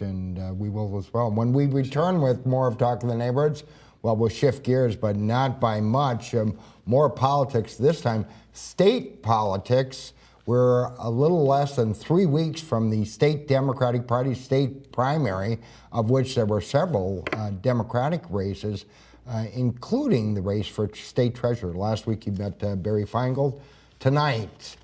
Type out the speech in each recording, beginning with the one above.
and we will as well. When we return with more of Talk of the Neighborhoods, well, we'll shift gears, but not by much. More politics this time. State politics. We're a little less than 3 weeks from the state Democratic Party state primary, of which there were several Democratic races, including the race for state treasurer. Last week you met Barry Feingold. Tonight,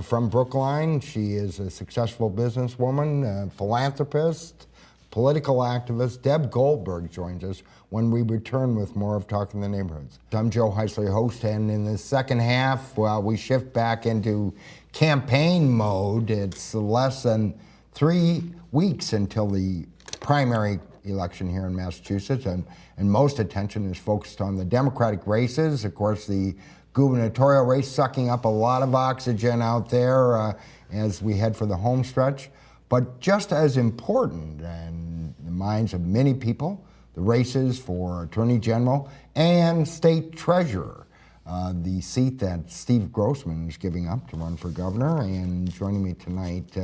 from Brookline, she is a successful businesswoman, philanthropist, political activist. Deb Goldberg joins us when we return with more of Talking the Neighborhoods. I'm Joe Heisler, your host, and in the second half, well, we shift back into campaign mode. It's less than 3 weeks until the primary election here in Massachusetts, and most attention is focused on the Democratic races. Of course, the gubernatorial race sucking up a lot of oxygen out there as we head for the home stretch. But just as important in the minds of many people, the races for Attorney General and State Treasurer, the seat that Steve Grossman is giving up to run for governor. And joining me tonight,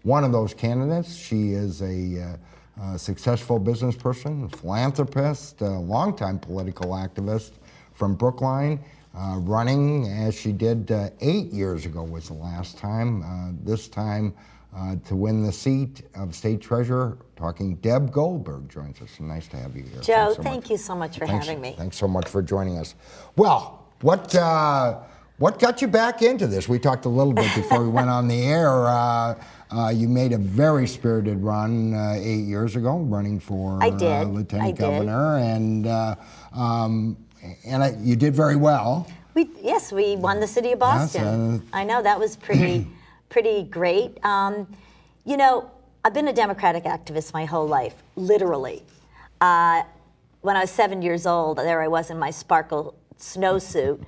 one of those candidates. She is a successful business person, philanthropist, a longtime political activist from Brookline, running as she did 8 years ago was the last time. This time to win the seat of state treasurer. Talking Deb Goldberg joins us. Nice to have you here. Joe, thank you so much for having me. Thanks so much for joining us. Well, what got you back into this? We talked a little bit before we went on the air. You made a very spirited run 8 years ago, running for lieutenant governor, and you did very well. Yes, we won the city of Boston. Yes, I know, that was pretty great. You know, I've been a Democratic activist my whole life, literally. When I was 7 years old, there I was in my sparkle snowsuit.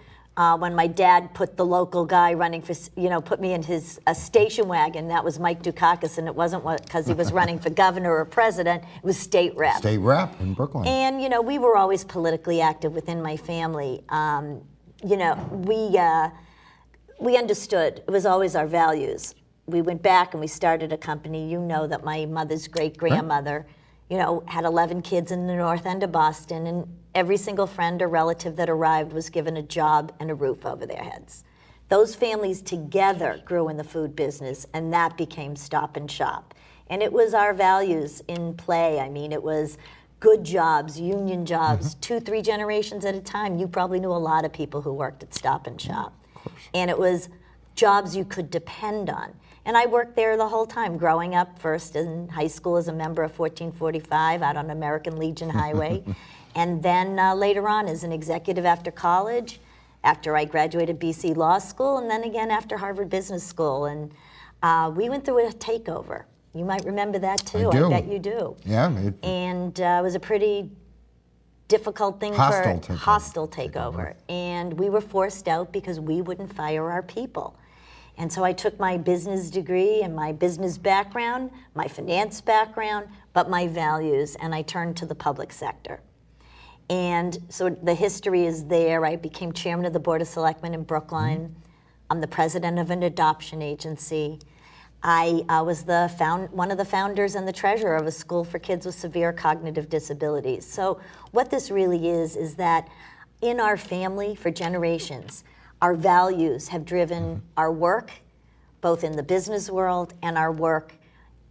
When my dad put the local guy running for, put me in his station wagon, that was Mike Dukakis, and it wasn't because he was running for governor or president, it was state rep. State rep in Brooklyn. And, we were always politically active within my family. We understood, it was always our values. We went back and we started a company. You know that my mother's great-grandmother, had 11 kids in the north end of Boston, and every single friend or relative that arrived was given a job and a roof over their heads. Those families together grew in the food business, and that became Stop and Shop. And it was our values in play. I mean, it was good jobs, union jobs, 2-3 generations at a time. You probably knew a lot of people who worked at Stop and Shop. And it was jobs you could depend on. And I worked there the whole time, growing up first in high school as a member of 1445 out on American Legion Highway. And then later on as an executive after college, after I graduated BC Law School, and then again after Harvard Business School. And we went through a takeover. You might remember that too. I bet you do. Yeah. And it was a pretty difficult thing hostile takeover. And we were forced out because we wouldn't fire our people. And so I took my business degree and my business background, my finance background, but my values, and I turned to the public sector. And so the history is there. I became chairman of the Board of Selectmen in Brookline. I'm the president of an adoption agency. I was one of the founders and the treasurer of a school for kids with severe cognitive disabilities. So what this really is that in our family for generations, our values have driven our work, both in the business world and our work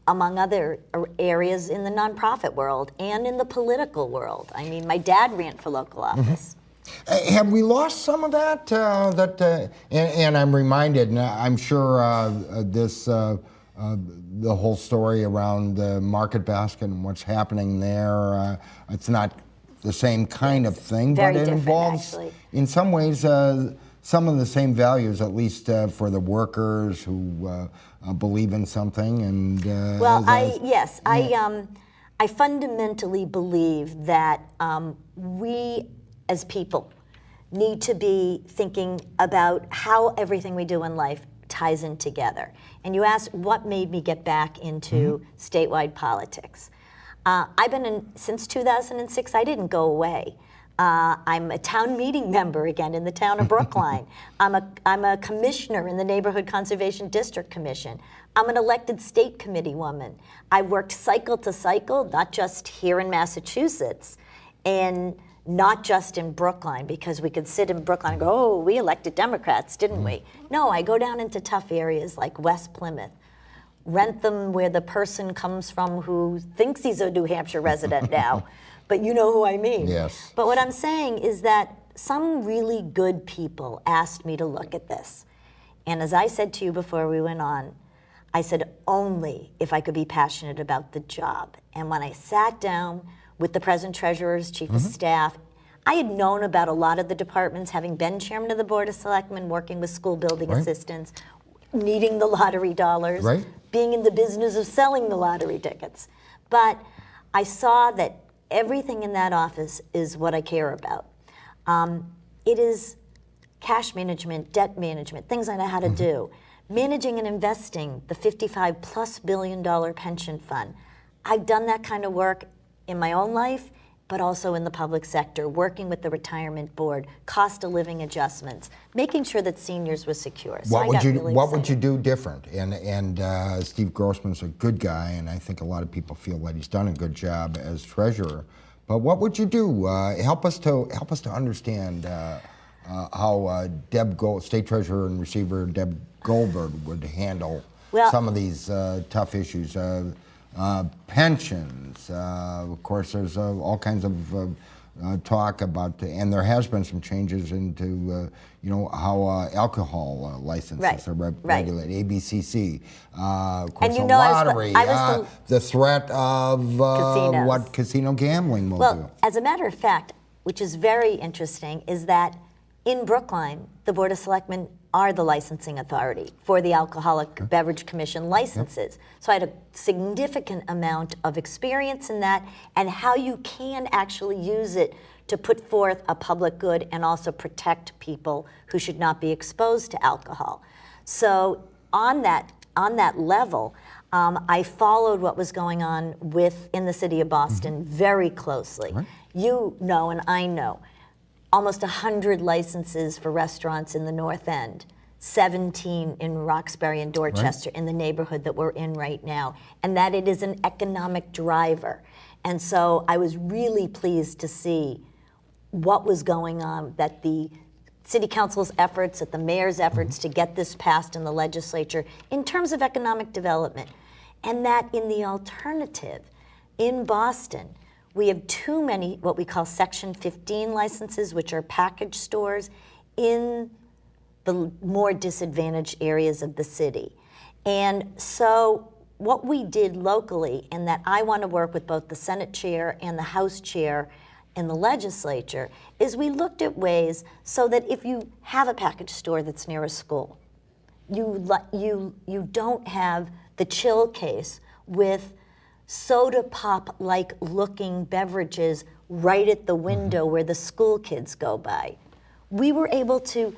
among other areas in the nonprofit world and in the political world. I mean, my dad ran for local office. Have we lost some of that? And I'm reminded, and I'm sure the whole story around the market basket and what's happening there, it's not the same kind of thing, but it involves, actually, in some ways, some of the same values, at least for the workers who believe in something. And I fundamentally believe that we as people need to be thinking about how everything we do in life ties in together. And you asked what made me get back into statewide politics. I've been in since 2006. I didn't go away. I'm a town meeting member again in the town of Brookline. I'm a commissioner in the Neighborhood Conservation District Commission. I'm an elected state committee woman. I worked cycle to cycle, not just here in Massachusetts, and not just in Brookline, because we could sit in Brookline and go, oh, we elected Democrats, didn't we? No, I go down into tough areas like West Plymouth, Rentham, where the person comes from who thinks he's a New Hampshire resident now, but you know who I mean. Yes. But what I'm saying is that some really good people asked me to look at this. And as I said to you before we went on, I said only if I could be passionate about the job. And when I sat down with the present treasurer's chief of staff, I had known about a lot of the departments, having been chairman of the Board of Selectmen, working with school building assistants, needing the lottery dollars, being in the business of selling the lottery tickets. But I saw that everything in that office is what I care about. It is cash management, debt management, things I know how to do. Managing and investing the $55+ billion pension fund. I've done that kind of work in my own life, but also in the public sector, working with the retirement board, cost of living adjustments, making sure that seniors were secure. So What would you do different? And Steve Grossman's a good guy, and I think a lot of people feel that he's done a good job as treasurer. But what would you do? Help us to understand how State Treasurer and Receiver Deb Goldberg would handle some of these tough issues. Pensions, of course, there's all kinds of talk about, and there has been some changes into, how alcohol licenses are regulated, ABCC, of course, and the lottery, the threat of what casino gambling will do. Well, as a matter of fact, which is very interesting, is that in Brookline, the Board of Selectmen are the licensing authority for the Alcoholic Beverage Commission licenses. So I had a significant amount of experience in that and how you can actually use it to put forth a public good and also protect people who should not be exposed to alcohol. So on that level, I followed what was going on in the city of Boston very closely. You know, and I know, almost 100 licenses for restaurants in the North End, 17 in Roxbury and Dorchester in the neighborhood that we're in right now, and that it is an economic driver. And so I was really pleased to see what was going on, that the City Council's efforts, that the mayor's efforts to get this passed in the legislature in terms of economic development, and that in the alternative, in Boston, we have too many what we call Section 15 licenses, which are package stores in the more disadvantaged areas of the city. And so what we did locally, and that I want to work with both the Senate chair and the House chair in the legislature, is we looked at ways so that if you have a package store that's near a school, you don't have the chill case with soda pop-like looking beverages right at the window where the school kids go by. We were able to,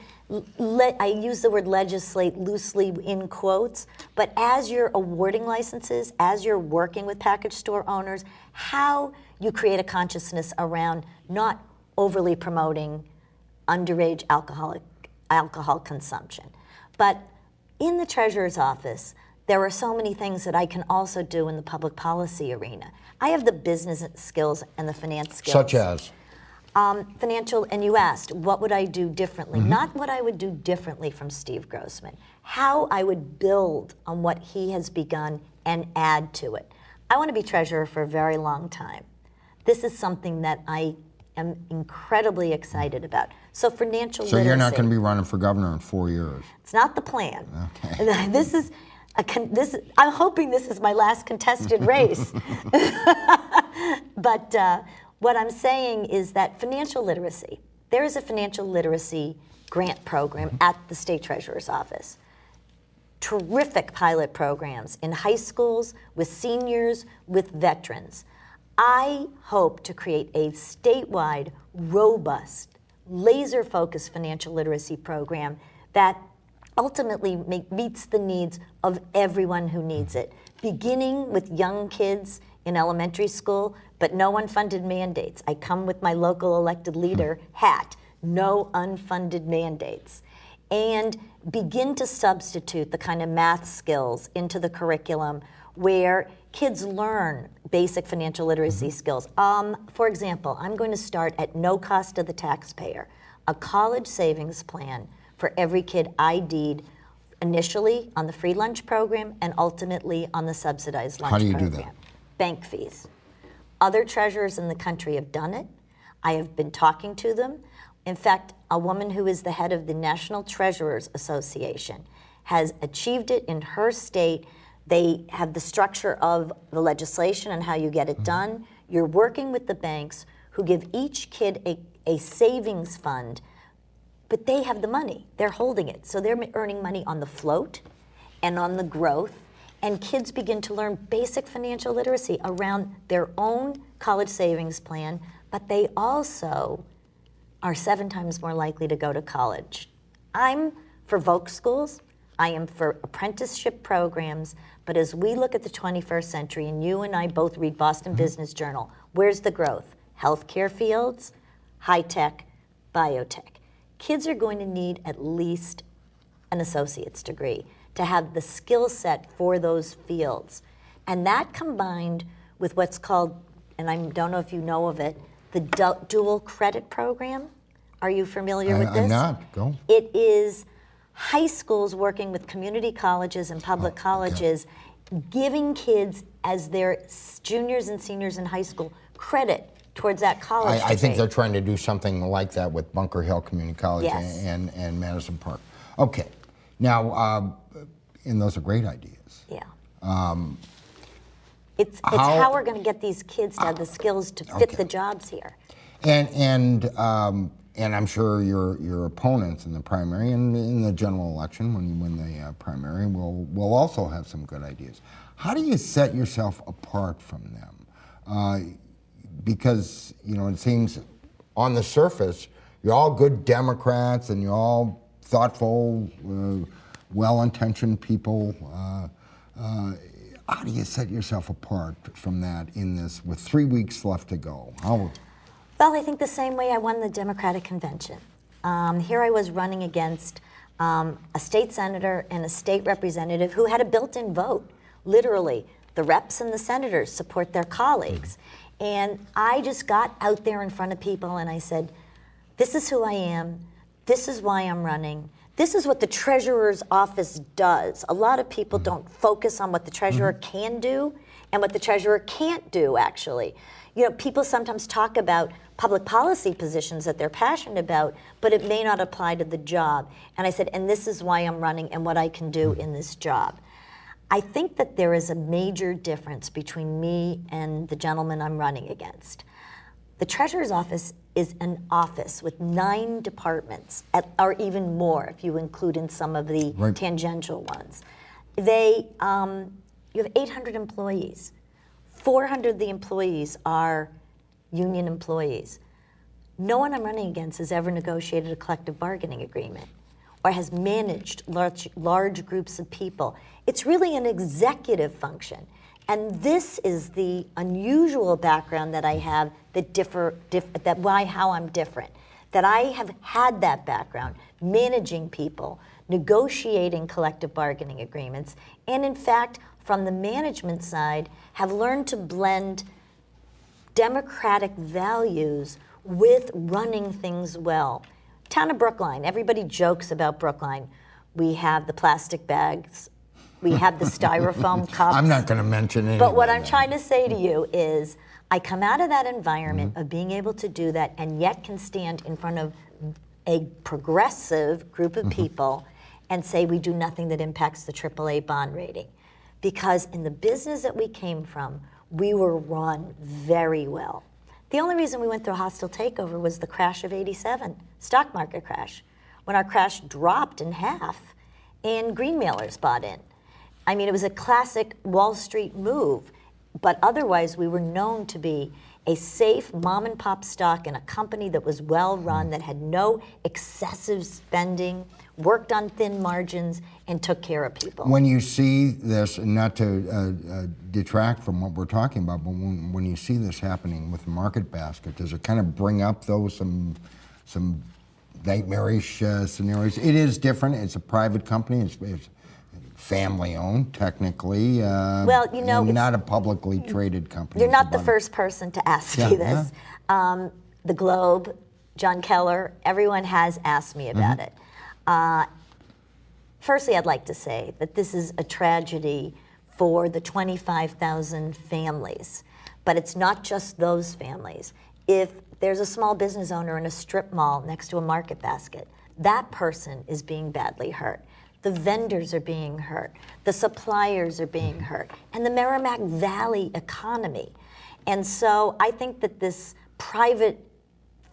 I use the word legislate loosely in quotes, but as you're awarding licenses, as you're working with package store owners, how you create a consciousness around not overly promoting underage alcohol consumption. But in the treasurer's office, there are so many things that I can also do in the public policy arena. I have the business skills and the finance skills. Such as? Financial, and you asked, what would I do differently? Not what I would do differently from Steve Grossman, how I would build on what he has begun and add to it. I want to be treasurer for a very long time. This is something that I am incredibly excited about. So financial literacy. So you're not going to be running for governor in 4 years? It's not the plan. Okay. I'm hoping this is my last contested race. But what I'm saying is that financial literacy, there is a financial literacy grant program at the state treasurer's office. Terrific pilot programs in high schools, with seniors, with veterans. I hope to create a statewide, robust, laser-focused financial literacy program that ultimately meets the needs of everyone who needs it, beginning with young kids in elementary school, but no unfunded mandates. I come with my local elected leader hat, no unfunded mandates. And begin to substitute the kind of math skills into the curriculum where kids learn basic financial literacy skills. For example, I'm going to start at no cost to the taxpayer, a college savings plan for every kid ID'd initially on the free lunch program and ultimately on the subsidized lunch program. How do you do that? Bank fees. Other treasurers in the country have done it. I have been talking to them. In fact, a woman who is the head of the National Treasurers Association has achieved it in her state. They have the structure of the legislation and how you get it done. You're working with the banks who give each kid a savings fund, but they have the money. They're holding it. So they're earning money on the float and on the growth. And kids begin to learn basic financial literacy around their own college savings plan, but they also are 7 times more likely to go to college. I'm for voc schools, I am for apprenticeship programs, but as we look at the 21st century, and you and I both read Boston Business Journal, where's the growth? Healthcare fields, high tech, biotech. Kids are going to need at least an associate's degree to have the skill set for those fields. And that combined with what's called, and I don't know if you know of it, the dual credit program. Are you familiar with this? I'm not. Go. It is high schools working with community colleges and public colleges, giving kids as their juniors and seniors in high school credit towards that college I think degree. they're trying to do something like that with Bunker Hill Community College Yes. and Madison Park. Okay. Now, and those are great ideas. Yeah. It's how we're going to get these kids to have the skills to fit the jobs here. And I'm sure your opponents in the primary and in the general election, when you win the primary, will also have some good ideas. How do you set yourself apart from them? Because it seems on the surface you're all good Democrats and you're all thoughtful, well-intentioned people. How do you set yourself apart from that in this with 3 weeks left to go? Well, I think the same way I won the Democratic convention. Here I was running against a state senator and a state representative who had a built-in vote. Literally, the reps and the senators support their colleagues. And I just got out there in front of people and I said, this is who I am, this is why I'm running, this is what the treasurer's office does. A lot of people don't focus on what the treasurer can do and what the treasurer can't do, actually. People sometimes talk about public policy positions that they're passionate about, but it may not apply to the job. And I said, and this is why I'm running and what I can do in this job. I think that there is a major difference between me and the gentleman I'm running against. The treasurer's office is an office with 9 departments, or even more if you include in some of the tangential ones. You have 800 employees. 400 of the employees are union employees. No one I'm running against has ever negotiated a collective bargaining agreement or has managed large groups of people. It's really an executive function. And this is the unusual background that I have how I'm different. That I have had that background, managing people, negotiating collective bargaining agreements, and in fact, from the management side, have learned to blend democratic values with running things well. Town of Brookline, everybody jokes about Brookline. We have the plastic bags, we have the styrofoam cups. I'm not going to mention anything. But what I'm trying to say to you is, I come out of that environment of being able to do that and yet can stand in front of a progressive group of people and say we do nothing that impacts the AAA bond rating. Because in the business that we came from, we were run very well. The only reason we went through a hostile takeover was the crash of '87, stock market crash, when our crash dropped in half and green mailers bought in. I mean, it was a classic Wall Street move, but otherwise we were known to be a safe mom and pop stock in a company that was well run, that had no excessive spending. worked on thin margins, and took care of people. When you see this, and not to detract from what we're talking about, but when you see this happening with the market basket, does it kind of bring up some nightmarish scenarios? It is different. It's a private company. It's family-owned, technically. Well, you know, and not a publicly traded company. You're not the first person to ask me this. The Globe, John Keller, everyone has asked me about it. Firstly, I'd like to say that this is a tragedy for the 25,000 families, but it's not just those families. If there's a small business owner in a strip mall next to a market basket, that person is being badly hurt. The vendors are being hurt. The suppliers are being hurt. And the Merrimack Valley economy. And so I think that this private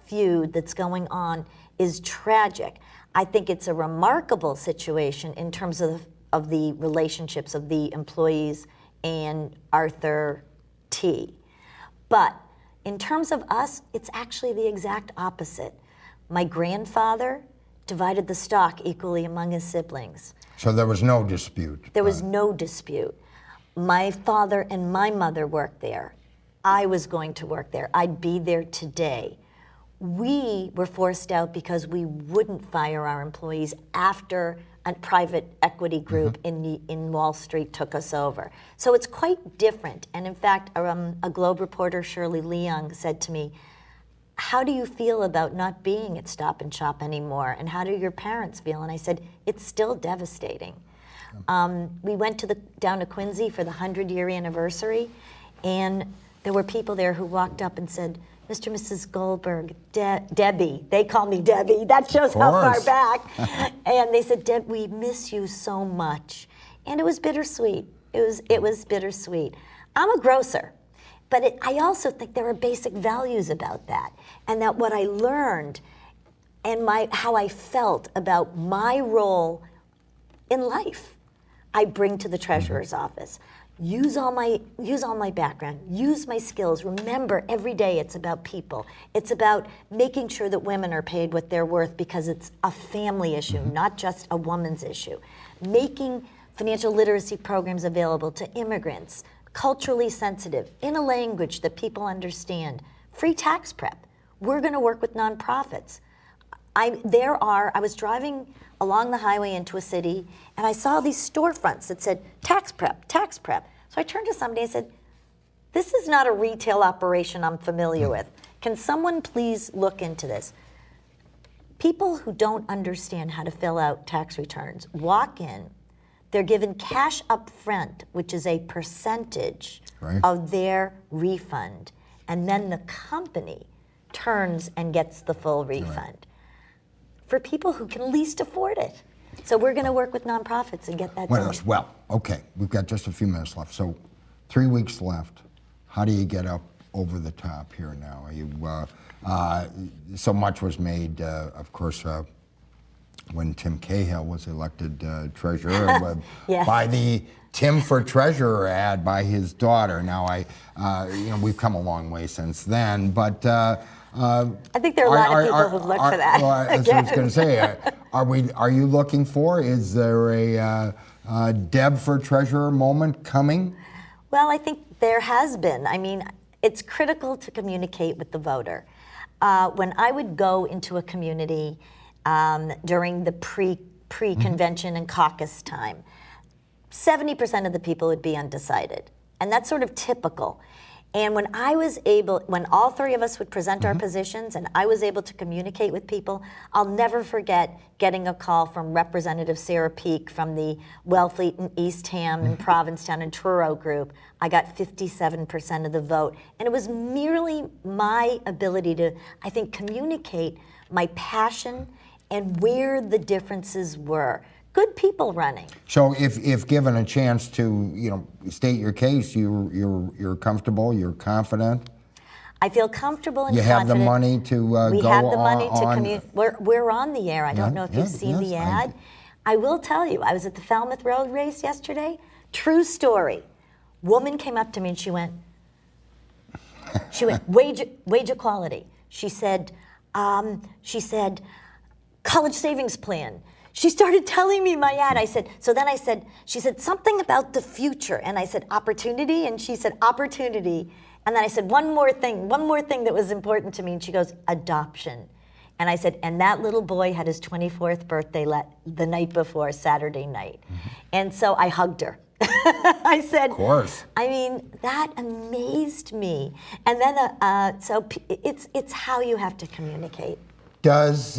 feud that's going on is tragic. I think it's a remarkable situation in terms of the relationships of the employees and Arthur T. But in terms of us, it's actually the exact opposite. My grandfather divided the stock equally among his siblings. So there was no dispute. There was no dispute. My father and my mother worked there. I was going to work there. I'd be there today. We were forced out because we wouldn't fire our employees after a private equity group in Wall Street took us over. So it's quite different. And in fact, a Globe reporter, Shirley Leung, said to me, "How do you feel about not being at Stop and Shop anymore? And how do your parents feel?" And I said, "It's still devastating." We went down to Quincy for the 100-year anniversary, and there were people there who walked up and said, "Mr. and Mrs. Goldberg, Debbie," they call me Debbie, that shows how far back, and they said, "Deb, we miss you so much." And it was bittersweet. It was bittersweet. I'm a grocer. But I also think there are basic values about that, and that what I learned and how I felt about my role in life, I bring to the treasurer's office. Use all my background, use my skills. Remember, every day it's about people. It's about making sure that women are paid what they're worth because it's a family issue, not just a woman's issue. Making financial literacy programs available to immigrants, culturally sensitive, in a language that people understand. Free tax prep. We're going to work with nonprofits. I was driving along the highway into a city, and I saw these storefronts that said, tax prep, tax prep. So I turned to somebody and said, "This is not a retail operation I'm familiar with. Can someone please look into this?" People who don't understand how to fill out tax returns walk in. They're given cash up front, which is a percentage of their refund. And then the company turns and gets the full refund for people who can least afford it. So we're going to work with nonprofits and get that done. Well, okay, we've got just a few minutes left. So 3 weeks left. How do you get up over the top here now? Are you, so much was made, of course, when Tim Cahill was elected treasurer Yes. by the Tim for Treasurer ad by his daughter. Now, we've come a long way since then, but I think there are a lot of people who've looked for that. Well, that's what I was going to say. Are you looking for? Is there a Deb for Treasurer moment coming? Well, I think there has been. I mean, it's critical to communicate with the voter. When I would go into a community during the pre-convention and caucus time, 70% of the people would be undecided. And that's sort of typical. And when all three of us would present our positions and I was able to communicate with people, I'll never forget getting a call from Representative Sarah Peake from the Wellfleet and Eastham and Provincetown and Truro group. I got 57% of the vote. And it was merely my ability to, I think, communicate my passion and where the differences were. Good people running. So if given a chance to, state your case, you're comfortable, you're confident. I feel comfortable and you confident. You have the money to go on. We have the money to communicate. We're on the air. I don't know if you've seen the ad. I will tell you, I was at the Falmouth Road race yesterday. True story. Woman came up to me and she went, wage equality. She said, college savings plan. she started telling me my ad. I said, she said something about the future. And I said, opportunity? And she said, opportunity. And then I said, one more thing that was important to me. And she goes, adoption. And I said, and that little boy had his 24th birthday the night before, Saturday night. And so I hugged her. I said, of course. I mean, that amazed me. And then, so it's how you have to communicate. Does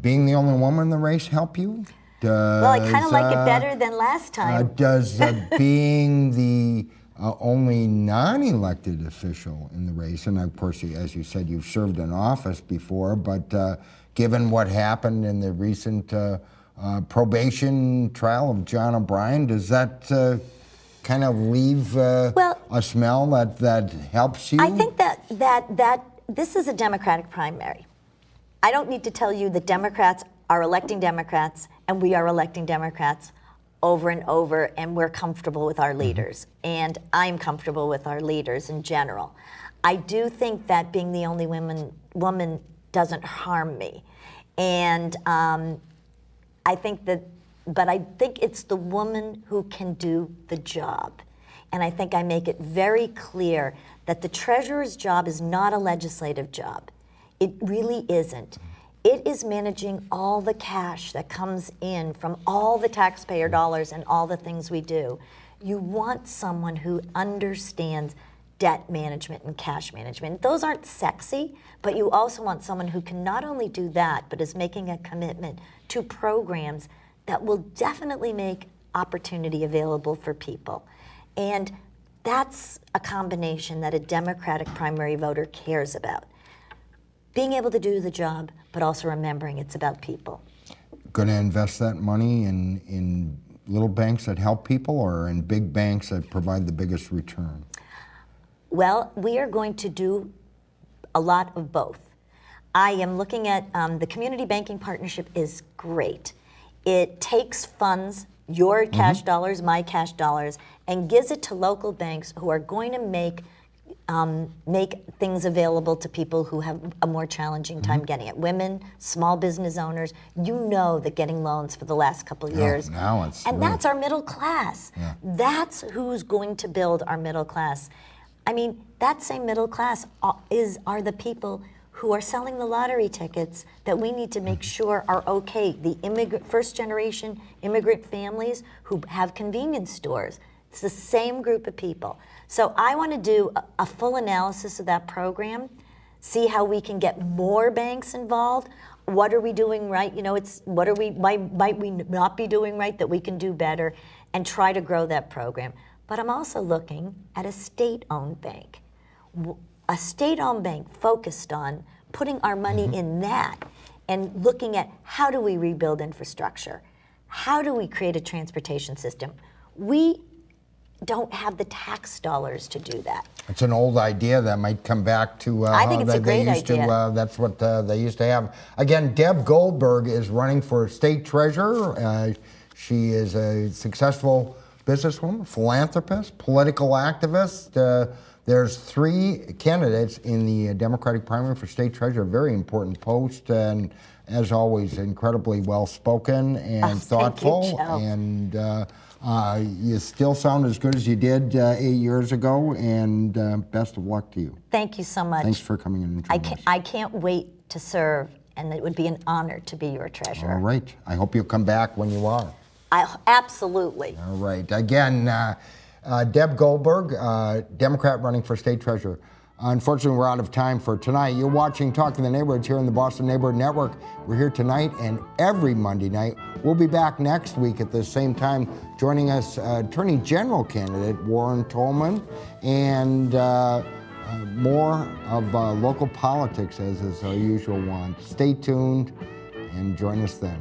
being the only woman in the race help you? Well, I kind of like it better than last time. Does being the only non-elected official in the race, and of course, as you said, you've served in office before, but given what happened in the recent probation trial of John O'Brien, does that kind of leave a smell that helps you? I think that this is a Democratic primary. I don't need to tell you that Democrats are electing Democrats, and we are electing Democrats over and over, and we're comfortable with our leaders. And I'm comfortable with our leaders in general. I do think that being the only woman doesn't harm me. And I think it's the woman who can do the job. And I think I make it very clear that the treasurer's job is not a legislative job. It really isn't. It is managing all the cash that comes in from all the taxpayer dollars and all the things we do. You want someone who understands debt management and cash management. Those aren't sexy, but you also want someone who can not only do that, but is making a commitment to programs that will definitely make opportunity available for people. And that's a combination that a Democratic primary voter cares about. Being able to do the job, but also remembering it's about people. Going to invest that money in little banks that help people or in big banks that provide the biggest return? Well, we are going to do a lot of both. I am looking at the community banking partnership is great. It takes funds, your cash dollars, my cash dollars, and gives it to local banks who are going to make things available to people who have a more challenging time getting it. Women, small business owners, you know that getting loans for the last couple of years. Now it's and that's our middle class. Yeah. That's who's going to build our middle class. I mean, that same middle class are the people who are selling the lottery tickets that we need to make sure are okay. The first generation immigrant families who have convenience stores. It's the same group of people. So I want to do a full analysis of that program, see how we can get more banks involved. What are we doing right? You know, might we not be doing right that we can do better, and try to grow that program. But I'm also looking at a state-owned bank. A state-owned bank focused on putting our money in that and looking at how do we rebuild infrastructure? How do we create a transportation system? We don't have the tax dollars to do that. It's an old idea that might come back to. I think it's a great idea. That's what they used to have. Again, Deb Goldberg is running for state treasurer. She is a successful businesswoman, philanthropist, political activist. There's 3 candidates in the Democratic primary for state treasurer. Very important post, and as always, incredibly well spoken and thoughtful. Thank you, Joe. And you still sound as good as you did 8 years ago, and best of luck to you. Thank you so much. Thanks for coming in and joining us. I can't wait to serve, and it would be an honor to be your treasurer. All right. I hope you'll come back when you are. Absolutely. All right. Again, Deb Goldberg, Democrat running for state treasurer. Unfortunately, we're out of time for tonight. You're watching Talking the Neighborhoods here in the Boston Neighborhood Network. We're here tonight and every Monday night. We'll be back next week at the same time. Joining us, Attorney General candidate Warren Tolman, and more of local politics, as is our usual want. Stay tuned and join us then.